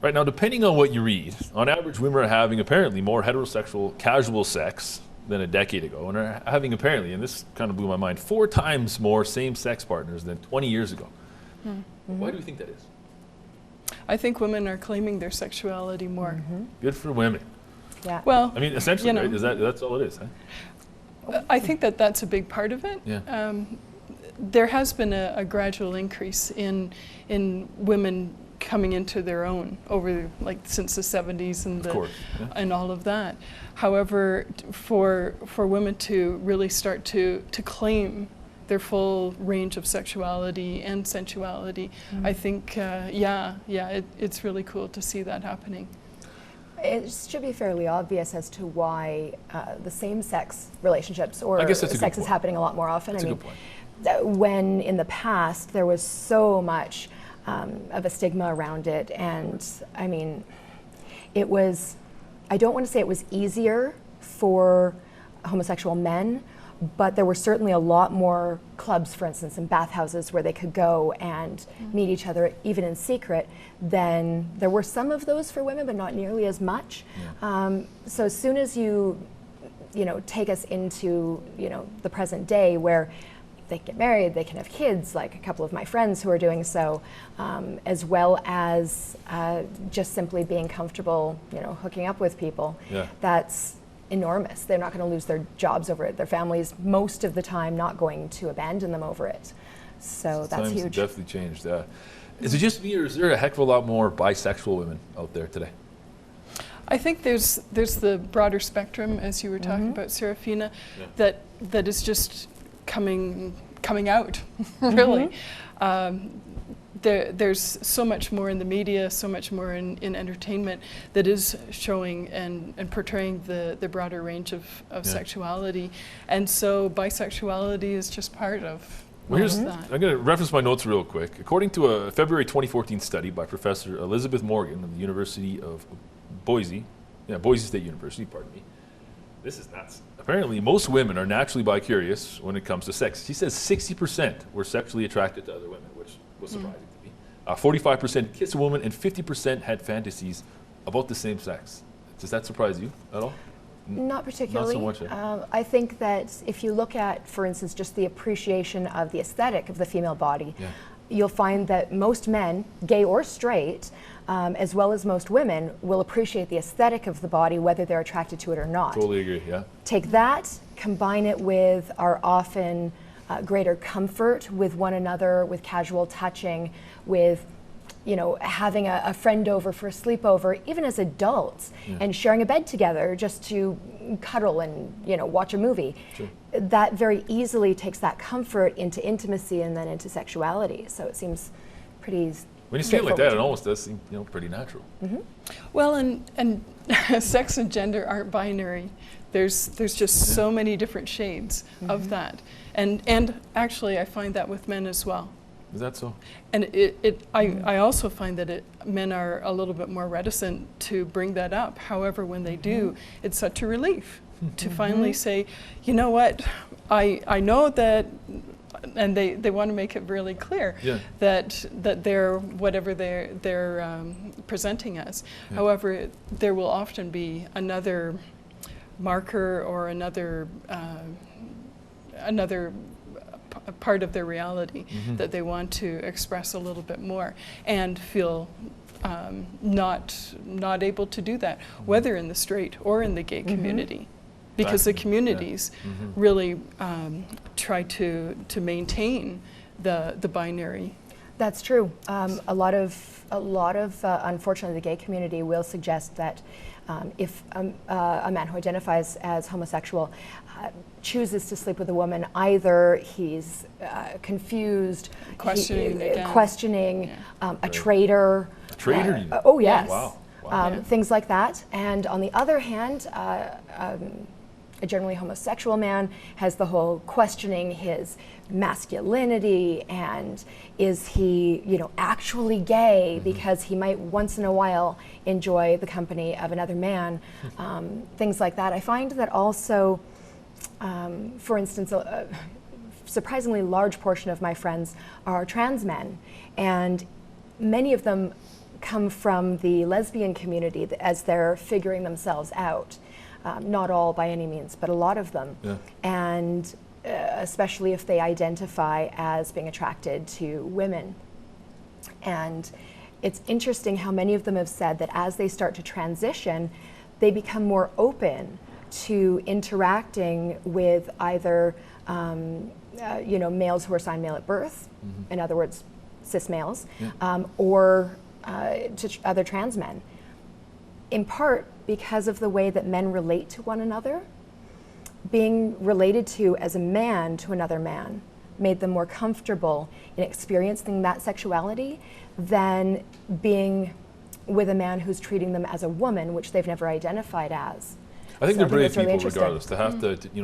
Right now, depending on what you read, on average, women are having apparently more heterosexual casual sex than a decade ago, and are having apparently, and this kind of blew my mind, 4 times more same-sex partners than 20 years ago. Mm-hmm. Why do you think that is? I think women are claiming their sexuality more. Mm-hmm. Good for women. Yeah. Well, I mean, essentially, right? That's all it is, huh? I think that that's a big part of it. Yeah. There has been a gradual increase in women coming into their own over since the 70s and and all of that. However, for women to really start to claim their full range of sexuality and sensuality, I think it's really cool to see that happening. It should be fairly obvious as to why the same-sex relationships or sex is happening a lot more often. That's a good point. When in the past there was so much of a stigma around it, and I mean, it was, I don't want to say it was easier for homosexual men, but there were certainly a lot more clubs, for instance, and bathhouses where they could go and meet each other, even in secret, than there were some of those for women, but not nearly as much. Yeah. So as soon as you take us into, the present day where they can get married, they can have kids, like a couple of my friends who are doing so, as well as just simply being comfortable, hooking up with people. Yeah. That's enormous. They're not going to lose their jobs over it. Their families, most of the time, not going to abandon them over it. So that's huge. Times definitely changed. Is it just me, or is there a heck of a lot more bisexual women out there today? I think there's the broader spectrum, as you were talking about, Serafina, that is just coming out, really. There's so much more in the media, so much more in entertainment that is showing and portraying the broader range of sexuality. And so bisexuality is just part of that. I'm going to reference my notes real quick. According to a February 2014 study by Professor Elizabeth Morgan of the University of Boise State University, pardon me. This is nuts. Apparently, most women are naturally bi-curious when it comes to sex. She says 60% were sexually attracted to other women, which was surprising to me. 45% kissed a woman, and 50% had fantasies about the same sex. Does that surprise you at all? Not particularly. Not so much. I think that if you look at, for instance, just the appreciation of the aesthetic of the female body, you'll find that most men, gay or straight, as well as most women, will appreciate the aesthetic of the body, whether they're attracted to it or not. Totally agree, yeah. Take that, combine it with our often greater comfort with one another, with casual touching, with having a friend over for a sleepover, even as adults, and sharing a bed together just to cuddle and watch a movie. Sure. That very easily takes that comfort into intimacy and then into sexuality. So it seems pretty. When you say it like that, it almost does seem pretty natural. Mm-hmm. Well, and sex and gender aren't binary. There's just so many different shades of that, and actually I find that with men as well. Is that so? And I also find that men are a little bit more reticent to bring that up. However, when they do, it's such a relief to finally say, you know what, I know that, and they want to make it really clear that they're whatever they're presenting as. However, there will often be another marker or another part of their reality that they want to express a little bit more and feel not able to do that, whether in the straight or in the gay community, because the communities really try to maintain the binary. That's true. A lot of unfortunately, the gay community will suggest that if a man who identifies as homosexual chooses to sleep with a woman, either he's confused, questioning, a traitor. A traitor? Oh yes. Wow. Things like that. And on the other hand, a generally homosexual man has the whole questioning his masculinity, and is he, actually gay because he might once in a while enjoy the company of another man, things like that. I find that also, for instance, a surprisingly large portion of my friends are trans men, and many of them come from the lesbian community as they're figuring themselves out. Not all by any means, but a lot of them. Yeah. And especially if they identify as being attracted to women. And it's interesting how many of them have said that as they start to transition, they become more open to interacting with either males who are assigned male at birth, in other words, cis males, or to other trans men. In part because of the way that men relate to one another. Being related to as a man to another man made them more comfortable in experiencing that sexuality than being with a man who's treating them as a woman, which they've never identified as. I think they're brave that's really people, interesting. regardless. To have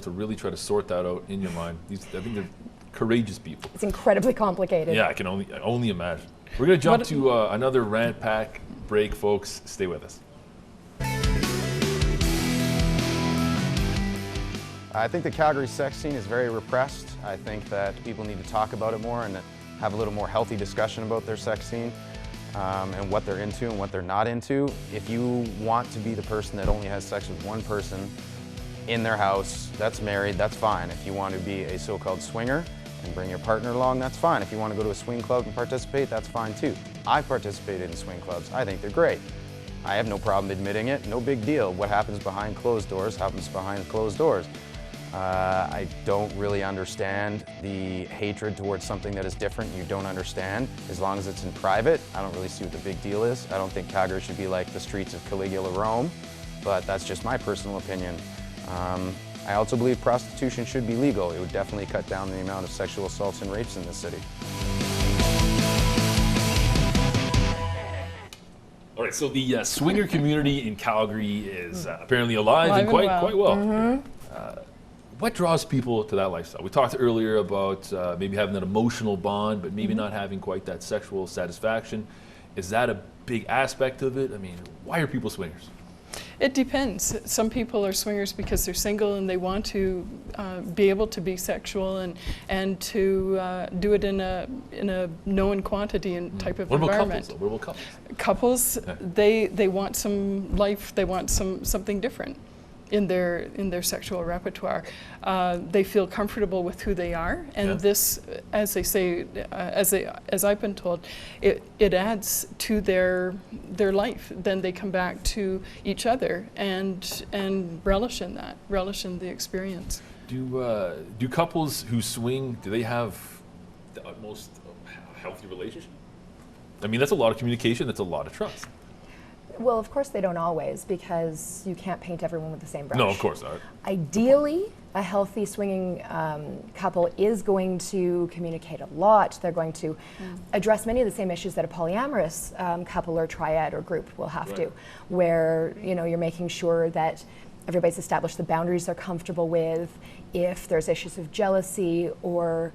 to really try to sort that out in your mind. I think they're courageous people. It's incredibly complicated. Yeah, I can only imagine. We're going to jump to another rant pack break, folks. Stay with us. I think the Calgary sex scene is very repressed. I think that people need to talk about it more and have a little more healthy discussion about their sex scene and what they're into and what they're not into. If you want to be the person that only has sex with one person in their house that's married, that's fine. If you want to be a so-called swinger and bring your partner along, that's fine. If you want to go to a swing club and participate, that's fine too. I've participated in swing clubs. I think they're great. I have no problem admitting it, no big deal. What happens behind closed doors happens behind closed doors. I don't really understand the hatred towards something that is different. You don't understand. As long as it's in private, I don't really see what the big deal is. I don't think Calgary should be like the streets of Caligula, Rome, but that's just my personal opinion. I also believe prostitution should be legal. It would definitely cut down the amount of sexual assaults and rapes in this city. All right, so the swinger community in Calgary is apparently alive and quite well. What draws people to that lifestyle? We talked earlier about maybe having that emotional bond, but maybe not having quite that sexual satisfaction. Is that a big aspect of it? I mean, why are people swingers? It depends. Some people are swingers because they're single and they want to be able to be sexual and to do it in a known quantity and type of environment. What about couples? Couples, they want some life. They want something different in their sexual repertoire. They feel comfortable with who they are, and this, as they say, as I've been told, it adds to their life. Then they come back to each other and relish in the experience. Do couples who swing, do they have the utmost healthy relationship? I mean, that's a lot of communication. That's a lot of trust. Well, of course they don't always, because you can't paint everyone with the same brush. No, of course not. Ideally, a healthy swinging couple is going to communicate a lot. They're going to address many of the same issues that a polyamorous couple or triad or group will have to, where you're making sure that everybody's established the boundaries they're comfortable with. If there's issues of jealousy or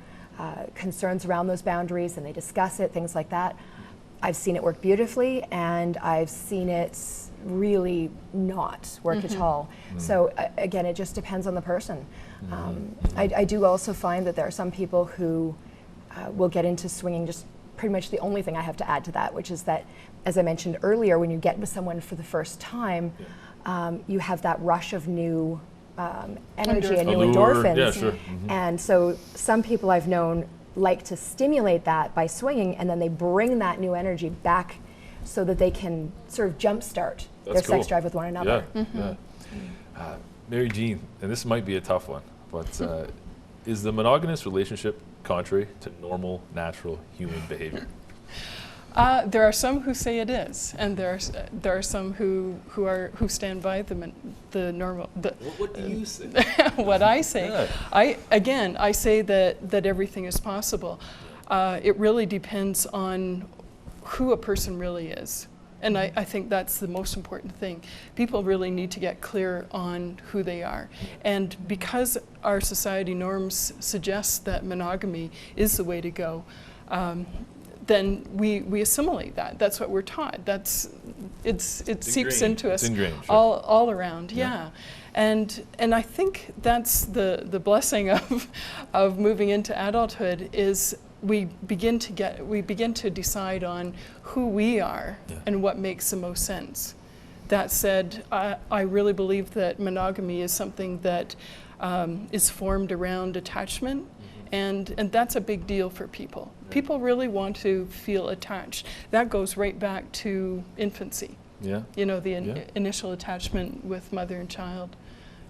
concerns around those boundaries, and they discuss it, things like that. I've seen it work beautifully, and I've seen it really not work at all. So again, it just depends on the person. I do also find that there are some people who will get into swinging just pretty much the only thing I have to add to that, which is that, as I mentioned earlier, when you get with someone for the first time, you have that rush of new energy and new endorphins. Yeah, sure. And so some people I've known like to stimulate that by swinging, and then they bring that new energy back so that they can sort of jumpstart their sex drive with one another. Mary Jean, and this might be a tough one, but is the monogamous relationship contrary to normal, natural human behavior? There are some who say it is, and there are some who stand by the normal. What do you say? What I say, I say that everything is possible. It really depends on who a person really is, and I think that's the most important thing. People really need to get clear on who they are, and because our society norms suggest that monogamy is the way to go. Then we assimilate that. That's what we're taught. It seeps into us all around. Yeah. And I think that's the blessing of moving into adulthood is we begin to decide on who we are and what makes the most sense. That said, I really believe that monogamy is something that is formed around attachment, and that's a big deal for people. People really want to feel attached. That goes right back to infancy. Yeah. You know, the initial attachment with mother and child.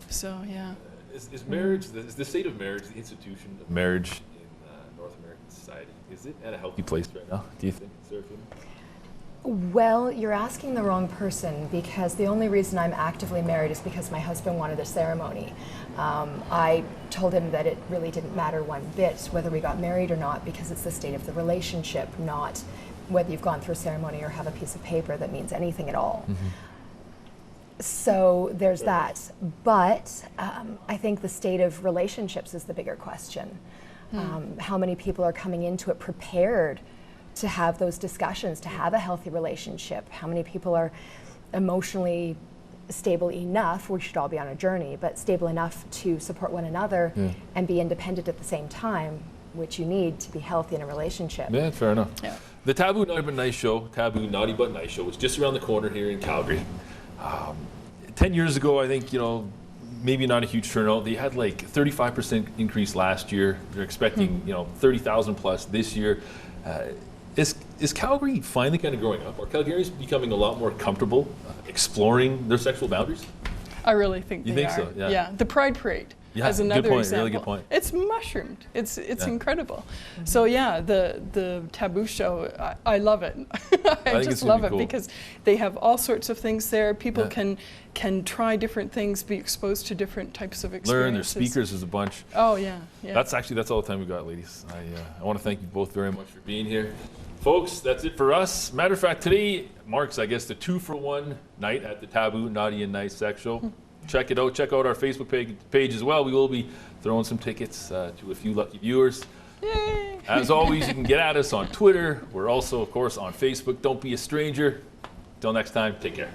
So, yeah. Is marriage, is the state of marriage, the institution of marriage in North American society, is it at a healthy place right now, do you think, Serafina? Well, you're asking the wrong person, because the only reason I'm actively married is because my husband wanted a ceremony. I told him that it really didn't matter one bit whether we got married or not, because it's the state of the relationship, not whether you've gone through a ceremony or have a piece of paper that means anything at all. So there's that. But I think the state of relationships is the bigger question. How many people are coming into it prepared to have those discussions, to have a healthy relationship? How many people are emotionally stable enough, we should all be on a journey, but stable enough to support one another and be independent at the same time, which you need to be healthy in a relationship. Yeah, fair enough. Yeah. The Taboo Naughty But Nice show, Taboo Naughty But Nice show, is just around the corner here in Calgary. 10 years ago, I think, maybe not a huge turnout. They had like 35% increase last year. They're expecting, 30,000 plus this year. Is Calgary finally kind of growing up? Are Calgarians becoming a lot more comfortable exploring their sexual boundaries? I really think You they think are. so? Yeah. The Pride Parade as good another point, example. really good point. It's mushroomed. It's incredible. So yeah, the Taboo show, I love it. I think just it's gonna love be it cool. because they have all sorts of things there. People can try different things, be exposed to different types of experiences. Learn, their speakers is a bunch. Oh yeah. That's all the time we got, ladies. I want to thank you both very much for being here. Folks, that's it for us. Matter of fact, today marks, I guess, the 2-for-1 night at the Taboo Naughty and Nice Sex Show. Check it out. Check out our Facebook page as well. We will be throwing some tickets to a few lucky viewers. Yay! As always, you can get at us on Twitter. We're also, of course, on Facebook. Don't be a stranger. Till next time, take care.